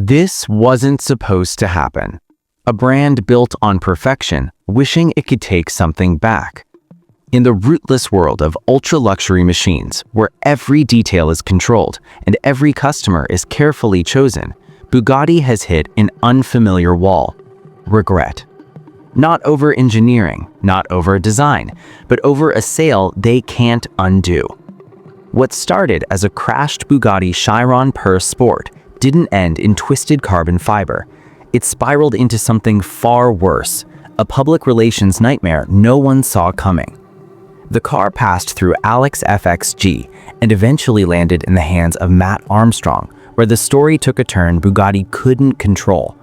This wasn't supposed to happen. A brand built on perfection, wishing it could take something back. In the rootless world of ultra-luxury machines, where every detail is controlled and every customer is carefully chosen, Bugatti has hit an unfamiliar wall: regret. Not over engineering, not over design, but over a sale they can't undo. What started as a crashed Bugatti Chiron Pur Sport didn't end in twisted carbon fiber. It spiraled into something far worse, a public relations nightmare no one saw coming. The car passed through Alex FXG and eventually landed in the hands of Matt Armstrong, where the story took a turn Bugatti couldn't control.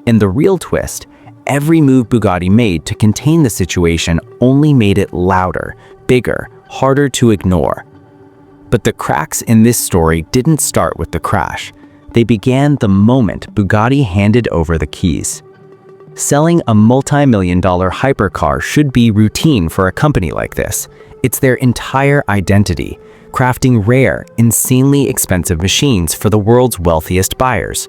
In the real twist, every move Bugatti made to contain the situation only made it louder, bigger, harder to ignore. But the cracks in this story didn't start with the crash. They began the moment Bugatti handed over the keys. Selling a multi-million-dollar hypercar should be routine for a company like this. It's their entire identity, crafting rare, insanely expensive machines for the world's wealthiest buyers.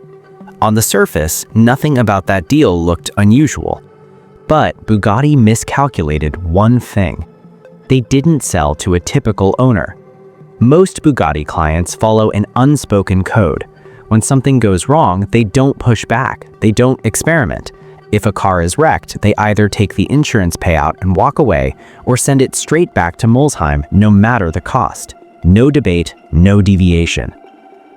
On the surface, nothing about that deal looked unusual. But Bugatti miscalculated one thing. They didn't sell to a typical owner. Most Bugatti clients follow an unspoken code. When something goes wrong, they don't push back, they don't experiment. If a car is wrecked, they either take the insurance payout and walk away, or send it straight back to Mulesheim, no matter the cost. No debate, no deviation.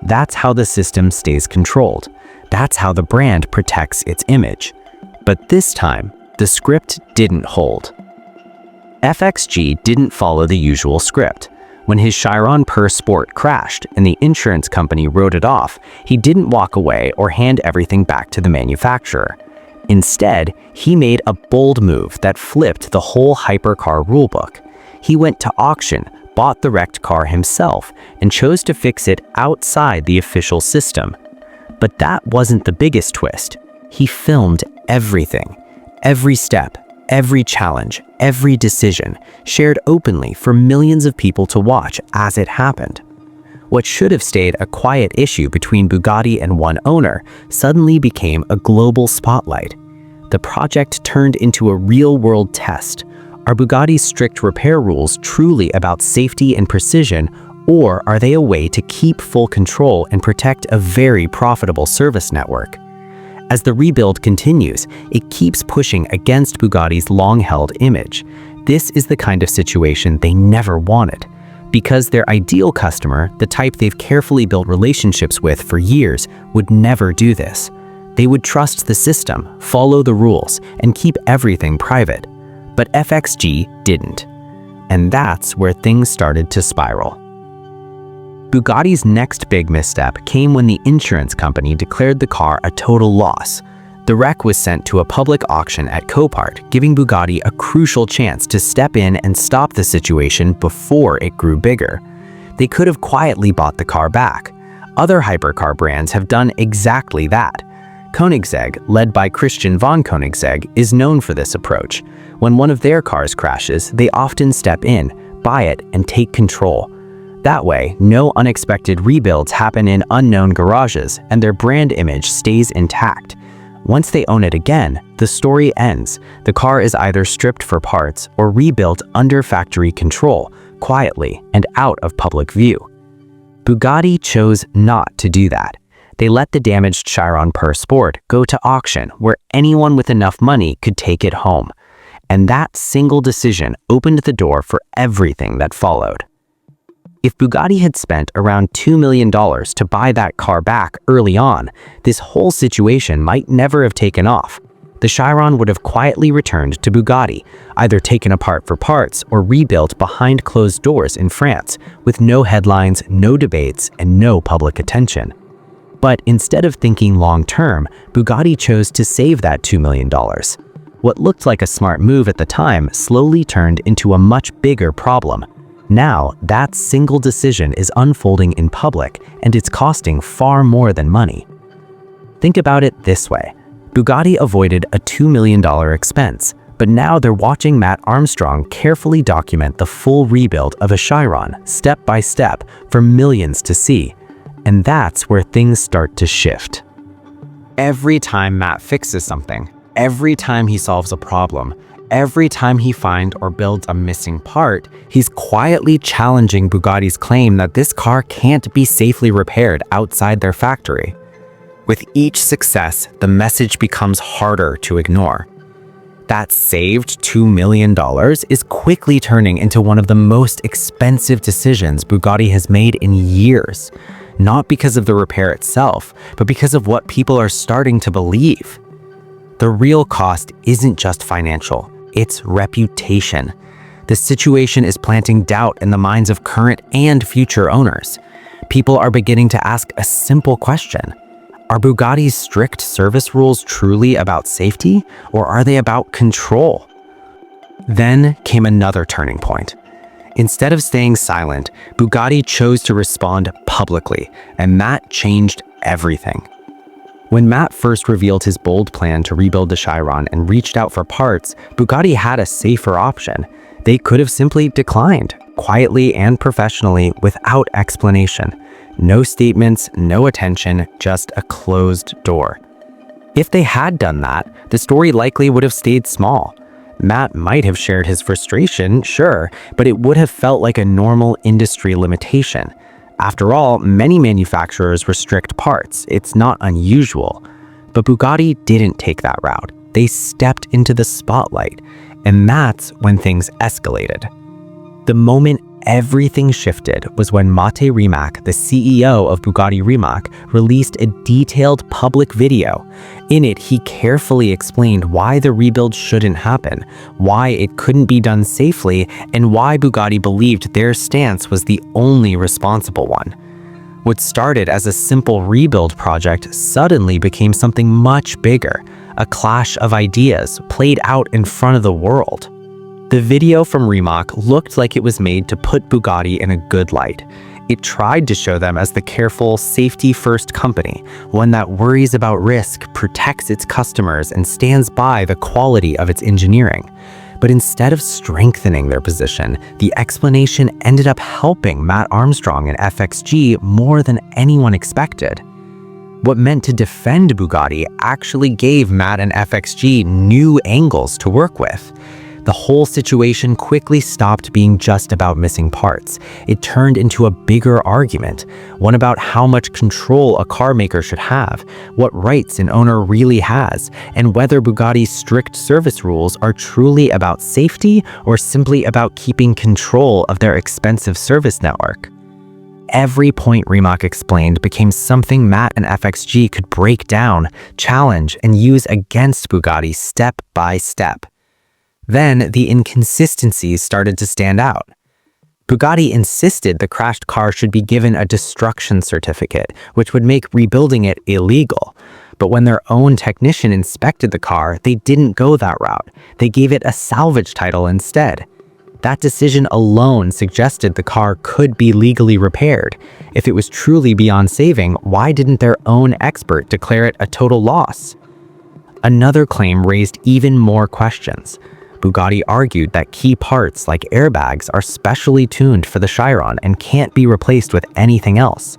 That's how the system stays controlled. That's how the brand protects its image. But this time, the script didn't hold. FXG didn't follow the usual script. When his Chiron Pur Sport crashed and the insurance company wrote it off, he didn't walk away or hand everything back to the manufacturer. Instead, he made a bold move that flipped the whole hypercar rulebook. He went to auction, bought the wrecked car himself, and chose to fix it outside the official system. But that wasn't the biggest twist. He filmed everything. Every step, every challenge, every decision, shared openly for millions of people to watch as it happened. What should have stayed a quiet issue between Bugatti and one owner suddenly became a global spotlight. The project turned into a real-world test. Are Bugatti's strict repair rules truly about safety and precision, or are they a way to keep full control and protect a very profitable service network? As the rebuild continues, it keeps pushing against Bugatti's long-held image. This is the kind of situation they never wanted. Because their ideal customer, the type they've carefully built relationships with for years, would never do this. They would trust the system, follow the rules, and keep everything private. But FXG didn't. And that's where things started to spiral. Bugatti's next big misstep came when the insurance company declared the car a total loss. The wreck was sent to a public auction at Copart, giving Bugatti a crucial chance to step in and stop the situation before it grew bigger. They could have quietly bought the car back. Other hypercar brands have done exactly that. Koenigsegg, led by Christian von Koenigsegg, is known for this approach. When one of their cars crashes, they often step in, buy it, and take control. That way, no unexpected rebuilds happen in unknown garages, and their brand image stays intact. Once they own it again, the story ends. The car is either stripped for parts or rebuilt under factory control, quietly and out of public view. Bugatti chose not to do that. They let the damaged Chiron Pur Sport go to auction where anyone with enough money could take it home. And that single decision opened the door for everything that followed. If Bugatti had spent around $2 million to buy that car back early on, this whole situation might never have taken off. The Chiron would have quietly returned to Bugatti, either taken apart for parts or rebuilt behind closed doors in France, with no headlines, no debates, and no public attention. But instead of thinking long-term, Bugatti chose to save that $2 million. What looked like a smart move at the time slowly turned into a much bigger problem. Now, that single decision is unfolding in public, and it's costing far more than money. Think about it this way. Bugatti avoided a $2 million expense, but now they're watching Matt Armstrong carefully document the full rebuild of a Chiron, step by step, for millions to see. And that's where things start to shift. Every time Matt fixes something, every time he solves a problem, every time he finds or builds a missing part, he's quietly challenging Bugatti's claim that this car can't be safely repaired outside their factory. With each success, the message becomes harder to ignore. That saved $2 million is quickly turning into one of the most expensive decisions Bugatti has made in years, not because of the repair itself, but because of what people are starting to believe. The real cost isn't just financial, it's reputation. The situation is planting doubt in the minds of current and future owners. People are beginning to ask a simple question. Are Bugatti's strict service rules truly about safety, or are they about control? Then came another turning point. Instead of staying silent, Bugatti chose to respond publicly, and that changed everything. When Matt first revealed his bold plan to rebuild the Chiron and reached out for parts, Bugatti had a safer option. They could have simply declined, quietly and professionally, without explanation. No statements, no attention, just a closed door. If they had done that, the story likely would have stayed small. Matt might have shared his frustration, sure, but it would have felt like a normal industry limitation. After all, many manufacturers restrict parts. It's not unusual. But Bugatti didn't take that route. They stepped into the spotlight, and that's when things escalated. The moment everything shifted was when Mate Rimac, the CEO of Bugatti Rimac, released a detailed public video. In it, he carefully explained why the rebuild shouldn't happen, why it couldn't be done safely, and why Bugatti believed their stance was the only responsible one. What started as a simple rebuild project suddenly became something much bigger, a clash of ideas played out in front of the world. The video from Rimac looked like it was made to put Bugatti in a good light. It tried to show them as the careful, safety-first company, one that worries about risk, protects its customers, and stands by the quality of its engineering. But instead of strengthening their position, the explanation ended up helping Matt Armstrong and FXG more than anyone expected. What meant to defend Bugatti actually gave Matt and FXG new angles to work with. The whole situation quickly stopped being just about missing parts. It turned into a bigger argument, one about how much control a car maker should have, what rights an owner really has, and whether Bugatti's strict service rules are truly about safety or simply about keeping control of their expensive service network. Every point Rimac explained became something Matt and FXG could break down, challenge, and use against Bugatti step by step. Then, the inconsistencies started to stand out. Bugatti insisted the crashed car should be given a destruction certificate, which would make rebuilding it illegal. But when their own technician inspected the car, they didn't go that route. They gave it a salvage title instead. That decision alone suggested the car could be legally repaired. If it was truly beyond saving, why didn't their own expert declare it a total loss? Another claim raised even more questions. Bugatti argued that key parts like airbags are specially tuned for the Chiron and can't be replaced with anything else.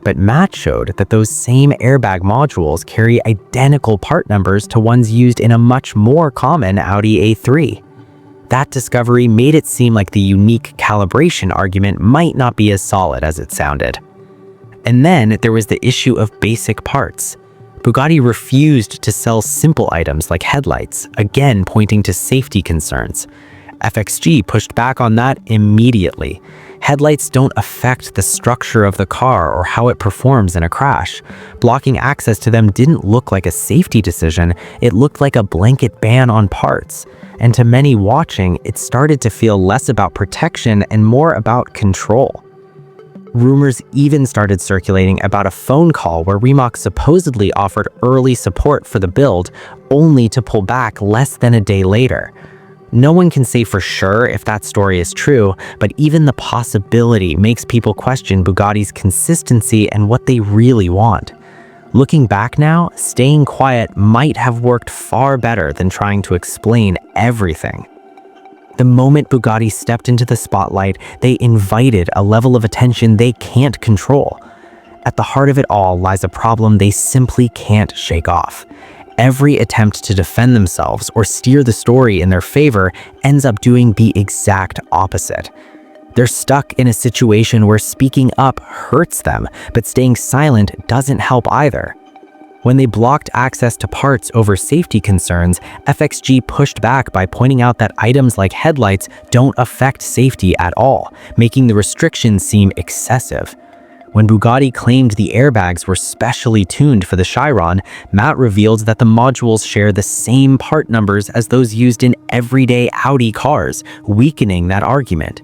But Matt showed that those same airbag modules carry identical part numbers to ones used in a much more common Audi A3. That discovery made it seem like the unique calibration argument might not be as solid as it sounded. And then there was the issue of basic parts. Bugatti refused to sell simple items like headlights, again pointing to safety concerns. FXG pushed back on that immediately. Headlights don't affect the structure of the car or how it performs in a crash. Blocking access to them didn't look like a safety decision, it looked like a blanket ban on parts. And to many watching, it started to feel less about protection and more about control. Rumors even started circulating about a phone call where Rimac supposedly offered early support for the build, only to pull back less than a day later. No one can say for sure if that story is true, but even the possibility makes people question Bugatti's consistency and what they really want. Looking back now, staying quiet might have worked far better than trying to explain everything. The moment Bugatti stepped into the spotlight, they invited a level of attention they can't control. At the heart of it all lies a problem they simply can't shake off. Every attempt to defend themselves or steer the story in their favor ends up doing the exact opposite. They're stuck in a situation where speaking up hurts them, but staying silent doesn't help either. When they blocked access to parts over safety concerns, FXG pushed back by pointing out that items like headlights don't affect safety at all, making the restrictions seem excessive. When Bugatti claimed the airbags were specially tuned for the Chiron, Matt revealed that the modules share the same part numbers as those used in everyday Audi cars, weakening that argument.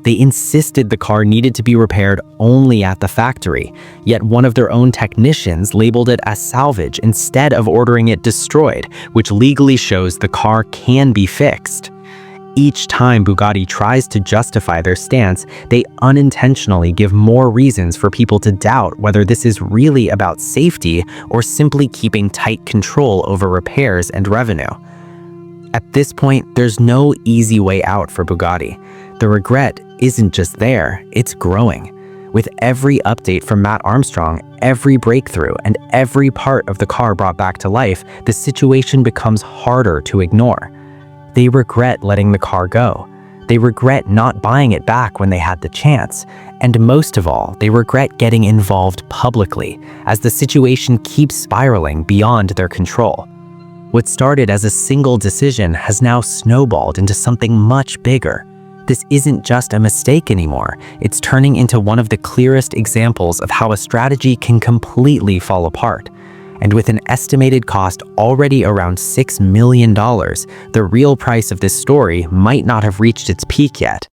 They insisted the car needed to be repaired only at the factory, yet one of their own technicians labeled it as salvage instead of ordering it destroyed, which legally shows the car can be fixed. Each time Bugatti tries to justify their stance, they unintentionally give more reasons for people to doubt whether this is really about safety or simply keeping tight control over repairs and revenue. At this point, there's no easy way out for Bugatti. The regret isn't just there, it's growing. With every update from Matt Armstrong, every breakthrough, and every part of the car brought back to life, the situation becomes harder to ignore. They regret letting the car go. They regret not buying it back when they had the chance. And most of all, they regret getting involved publicly, as the situation keeps spiraling beyond their control. What started as a single decision has now snowballed into something much bigger. This isn't just a mistake anymore. It's turning into one of the clearest examples of how a strategy can completely fall apart. And with an estimated cost already around $6 million, the real price of this story might not have reached its peak yet.